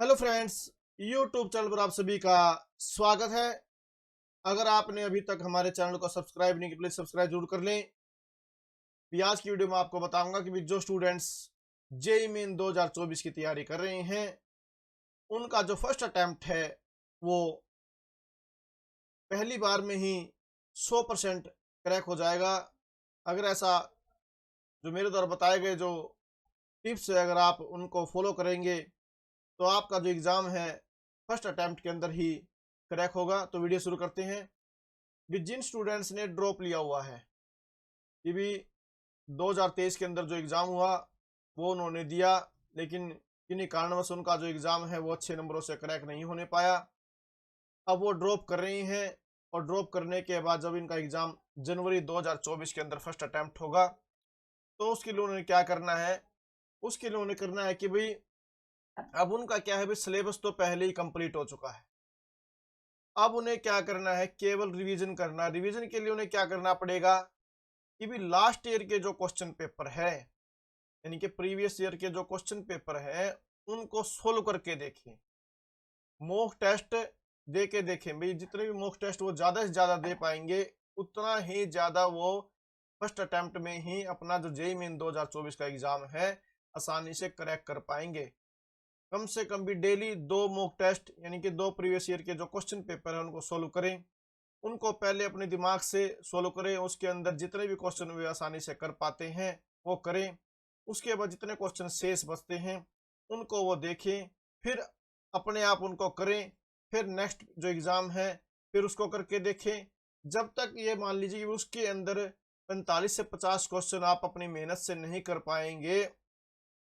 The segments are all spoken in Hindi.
हेलो फ्रेंड्स, यूट्यूब चैनल पर आप सभी का स्वागत है। अगर आपने अभी तक हमारे चैनल को सब्सक्राइब नहीं किया, प्लीज सब्सक्राइब जरूर कर लें। भी आज की वीडियो में आपको बताऊंगा कि भी जो स्टूडेंट्स जेई मेन 2024 की तैयारी कर रहे हैं, उनका जो फर्स्ट अटेम्प्ट है वो पहली बार में ही 100% क्रैक हो जाएगा। अगर ऐसा जो मेरे द्वारा बताए गए जो टिप्स है, अगर आप उनको फॉलो करेंगे तो आपका जो एग्ज़ाम है फर्स्ट अटेम्प्ट के अंदर ही क्रैक होगा। तो वीडियो शुरू करते हैं। भी जिन स्टूडेंट्स ने ड्रॉप लिया हुआ है, ये भी 2023 के अंदर जो एग्ज़ाम हुआ वो उन्होंने दिया, लेकिन किन्हीं कारणवश उनका जो एग्ज़ाम है वो अच्छे नंबरों से क्रैक नहीं होने पाया। अब वो ड्रॉप कर रही हैं और ड्रॉप करने के बाद जब इनका एग्ज़ाम जनवरी 2024 के अंदर फर्स्ट अटेम्प्ट होगा, तो उसके लिए उन्होंने क्या करना है, उसके लिए उन्हें करना है कि भाई अब उनका क्या है, भाई सिलेबस तो पहले ही कंप्लीट हो चुका है। अब उन्हें क्या करना है, केवल रिवीजन करना है। रिवीजन के लिए उन्हें क्या करना पड़ेगा कि भी लास्ट ईयर के जो क्वेश्चन पेपर है, यानी कि प्रीवियस ईयर के जो क्वेश्चन पेपर है, उनको सोल्व करके देखें। मॉक टेस्ट दे के देखें। भाई जितने भी मॉक टेस्ट वो ज़्यादा से ज़्यादा दे पाएंगे, उतना ही ज़्यादा वो फर्स्ट अटेम्प्ट में ही अपना जो जेई मेन 2024 का एग्ज़ाम है आसानी से क्रैक कर पाएंगे। कम से कम भी डेली 2 मॉक टेस्ट, यानी कि 2 प्रीवियस ईयर के जो क्वेश्चन पेपर है उनको सोल्व करें। उनको पहले अपने दिमाग से सोल्व करें, उसके अंदर जितने भी क्वेश्चन वे आसानी से कर पाते हैं वो करें। उसके बाद जितने क्वेश्चन शेष बचते हैं उनको वो देखें, फिर अपने आप उनको करें। फिर नेक्स्ट जो एग्ज़ाम है फिर उसको करके देखें। जब तक ये मान लीजिए कि उसके अंदर 45 से 50 क्वेश्चन आप अपनी मेहनत से नहीं कर पाएंगे,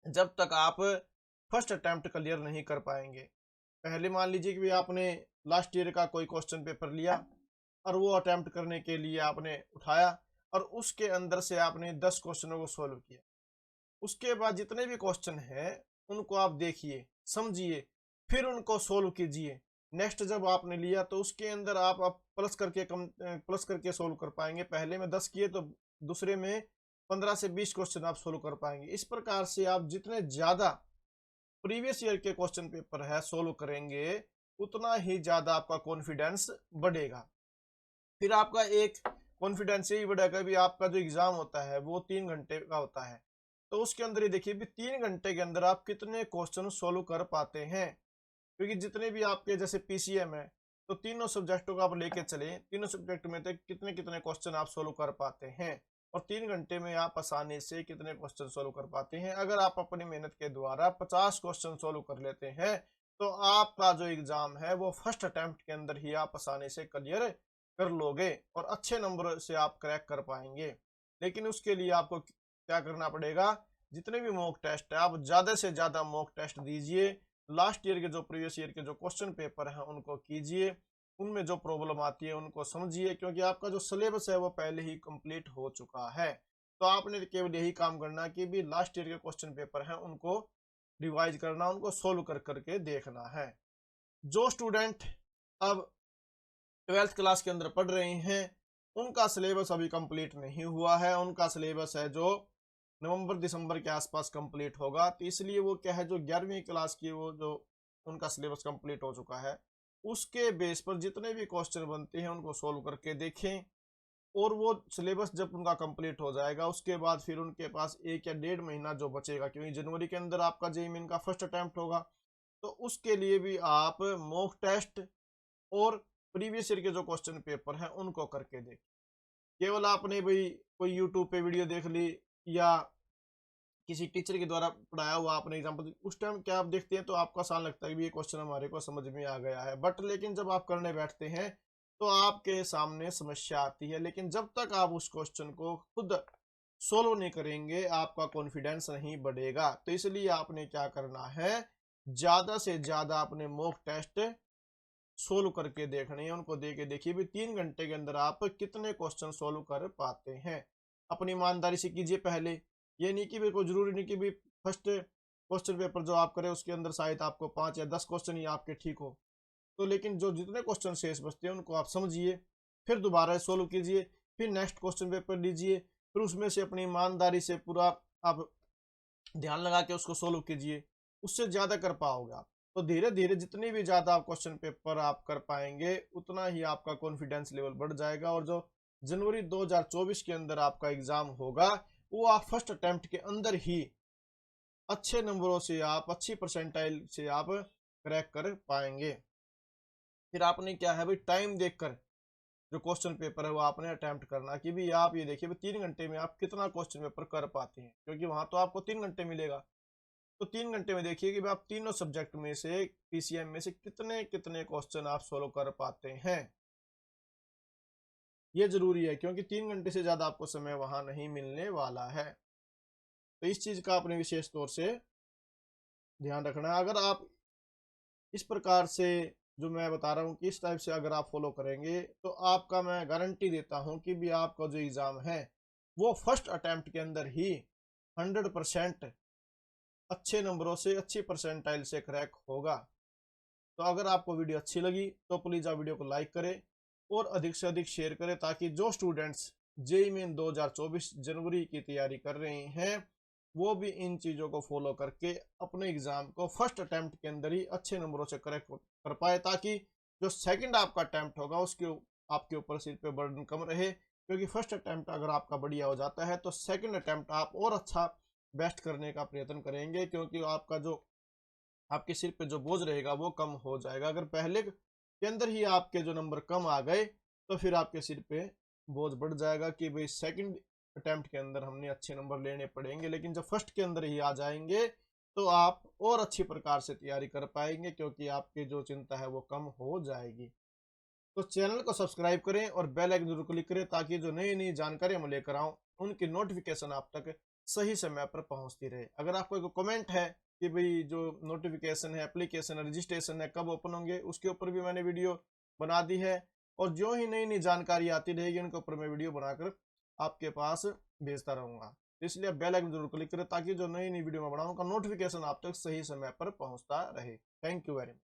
जब तक आप फर्स्ट अटेम्प्ट क्लियर नहीं कर पाएंगे। पहले मान लीजिए कि आपने लास्ट ईयर का कोई क्वेश्चन पेपर लिया और वो अटेम्प्ट करने के लिए आपने उठाया और उसके अंदर से आपने 10 क्वेश्चनों को सोल्व किया। उसके बाद जितने भी क्वेश्चन हैं उनको आप देखिए, समझिए, फिर उनको सोल्व कीजिए। नेक्स्ट जब आपने लिया तो उसके अंदर आप प्लस करके सोल्व कर पाएंगे। पहले में 10 किए तो दूसरे में 15 से 20 क्वेश्चन आप सोल्व कर पाएंगे। इस प्रकार से आप जितने ज़्यादा प्रीवियस ईयर के क्वेश्चन पेपर है सोल्व करेंगे, उतना ही ज़्यादा आपका कॉन्फिडेंस बढ़ेगा। फिर आपका एक कॉन्फिडेंस यही बढ़ेगा भी आपका जो एग्ज़ाम होता है वो 3 घंटे का होता है। तो उसके अंदर ये देखिए भी 3 घंटे के अंदर आप कितने क्वेश्चन सोल्व कर पाते हैं। क्योंकि जितने भी आपके जैसे पीसीएम है, तो तीनों सब्जेक्टों को आप लेके चले, तीनों सब्जेक्ट में से कितने कितने क्वेश्चन आप सोल्व कर पाते हैं और 3 घंटे में आप आसानी से कितने क्वेश्चन सोल्व कर पाते हैं। अगर आप अपनी मेहनत के द्वारा 50 क्वेश्चन सोल्व कर लेते हैं तो आपका जो एग्ज़ाम है वो फर्स्ट अटेम्प्ट के अंदर ही आप आसानी से क्लियर कर लोगे और अच्छे नंबर से आप क्रैक कर पाएंगे। लेकिन उसके लिए आपको क्या करना पड़ेगा, जितने भी मॉक टेस्ट है आप ज़्यादा से ज़्यादा मॉक टेस्ट दीजिए। लास्ट ईयर के जो प्रीवियस ईयर के जो क्वेश्चन पेपर हैं उनको कीजिए, उनमें जो प्रॉब्लम आती है उनको समझिए, क्योंकि आपका जो सिलेबस है वो पहले ही कंप्लीट हो चुका है। तो आपने केवल यही काम करना कि भी लास्ट ईयर के क्वेश्चन पेपर हैं उनको रिवाइज करना, उनको सोल्व कर करके देखना है। जो स्टूडेंट अब 12th क्लास के अंदर पढ़ रहे हैं, उनका सिलेबस अभी कंप्लीट नहीं हुआ है। उनका सिलेबस है जो नवंबर दिसंबर के आसपास कंप्लीट होगा। तो इसलिए वो क्या है, जो 11वीं क्लास की वो जो उनका सिलेबस कंप्लीट हो चुका है, उसके बेस पर जितने भी क्वेश्चन बनते हैं उनको सोल्व करके देखें। और वो सिलेबस जब उनका कंप्लीट हो जाएगा उसके बाद फिर उनके पास 1 या 1.5 महीना जो बचेगा, क्योंकि जनवरी के अंदर आपका जेईई मेन का फर्स्ट अटेम्प्ट होगा, तो उसके लिए भी आप मॉक टेस्ट और प्रीवियस ईयर के जो क्वेश्चन पेपर हैं उनको करके देखें। केवल आपने भाई कोई यूट्यूब पे वीडियो देख ली या किसी टीचर के द्वारा पढ़ाया हुआ आपने एग्जाम्पल, उस टाइम क्या आप देखते हैं तो आपको आसान लगता है कि ये क्वेश्चन हमारे को समझ में आ गया है, बट लेकिन जब आप करने बैठते हैं तो आपके सामने समस्या आती है। लेकिन जब तक आप उस क्वेश्चन को खुद सोल्व नहीं करेंगे आपका कॉन्फिडेंस नहीं बढ़ेगा। तो इसलिए आपने क्या करना है, ज़्यादा से ज़्यादा अपने मॉक टेस्ट सोल्व करके देखने हैं, उनको दे के देखिए भी 3 घंटे के अंदर आप कितने क्वेश्चन सोल्व कर पाते हैं। अपनी ईमानदारी से कीजिए पहले। ये नहीं कि भी कोई जरूरी नहीं कि भी फर्स्ट क्वेश्चन पेपर जो आप करें उसके अंदर शायद आपको 5 या 10 क्वेश्चन ही आपके ठीक हो, तो लेकिन जो जितने क्वेश्चन शेष बचते हैं उनको आप समझिए, फिर दोबारा सोल्व कीजिए, फिर नेक्स्ट क्वेश्चन पेपर लीजिए, फिर उसमें से अपनी ईमानदारी से पूरा आप ध्यान लगा के उसको सोल्व कीजिए। उससे ज़्यादा कर पाओगे आप। तो धीरे धीरे जितनी भी ज़्यादा आप क्वेश्चन पेपर आप कर पाएंगे उतना ही आपका कॉन्फिडेंस लेवल बढ़ जाएगा, और जो जनवरी 2024 के अंदर आपका एग्ज़ाम होगा वो आप फर्स्ट अटेम्प्ट के अंदर ही अच्छे नंबरों से, आप अच्छी परसेंटाइल से आप क्रैक कर पाएंगे। फिर आपने क्या है भाई, टाइम देखकर जो क्वेश्चन पेपर है वो आपने अटेम्प्ट करना कि भी आप ये देखिए 3 घंटे में आप कितना क्वेश्चन पेपर कर पाते हैं, क्योंकि वहां तो आपको 3 घंटे मिलेगा। तो 3 घंटे में देखिए कि आप तीनों सब्जेक्ट में से, पीसीएम में से कितने कितने क्वेश्चन आप सोल्व कर पाते हैं। ये जरूरी है क्योंकि 3 घंटे से ज्यादा आपको समय वहां नहीं मिलने वाला है। तो इस चीज का आपने विशेष तौर से ध्यान रखना है। अगर आप इस प्रकार से जो मैं बता रहा हूँ कि इस टाइप से अगर आप फॉलो करेंगे तो आपका मैं गारंटी देता हूँ कि भी आपका जो एग्ज़ाम है वो फर्स्ट अटेम्प्ट के अंदर ही 100% अच्छे नंबरों से, अच्छी परसेंटाइल से क्रैक होगा। तो अगर आपको वीडियो अच्छी लगी तो प्लीज़ आप वीडियो को लाइक करें और अधिक से अधिक शेयर करें, ताकि जो स्टूडेंट्स जेईई मेन 2024 जनवरी की तैयारी कर रहे हैं वो भी इन चीज़ों को फॉलो करके अपने एग्ज़ाम को फर्स्ट अटेम्प्ट के अंदर ही अच्छे नंबरों से क्रैक कर पाए, ताकि जो सेकंड आपका अटेम्प्ट होगा उसके आपके ऊपर सिर पे बर्डन कम रहे। क्योंकि फर्स्ट अटेम्प्ट अगर आपका बढ़िया हो जाता है तो सेकंड अटेम्प्ट आप और अच्छा बेस्ट करने का प्रयत्न करेंगे, क्योंकि आपका जो आपके सिर पे जो बोझ रहेगा वो कम हो जाएगा। अगर पहले के अंदर ही आपके जो नंबर कम आ गए तो फिर आपके सिर पे बोझ बढ़ जाएगा कि भाई सेकंड अटेम्प्ट के अंदर हमने अच्छे नंबर लेने पड़ेंगे। लेकिन जब फर्स्ट के अंदर ही आ जाएंगे तो आप और अच्छी प्रकार से तैयारी कर पाएंगे, क्योंकि आपकी जो चिंता है वो कम हो जाएगी। तो चैनल को सब्सक्राइब करें और बेल आइकन जरूर क्लिक करें, ताकि जो नई नई जानकारी मैं लेकर आऊँ उनकी नोटिफिकेशन आप तक सही समय पर पहुंचती रहे। अगर आपको कोई कमेंट है कि भाई जो नोटिफिकेशन है, एप्लीकेशन है, रजिस्ट्रेशन है कब ओपन होंगे, उसके ऊपर भी मैंने वीडियो बना दी है। और जो ही नई नई जानकारी आती रहेगी उनके ऊपर मैं वीडियो बनाकर आपके पास भेजता रहूंगा। इसलिए बेल आइकन जरूर क्लिक करें ताकि जो नई नई वीडियो मैं बनाऊँ उनका नोटिफिकेशन आप तक सही समय पर पहुंचता रहे। Thank you very much.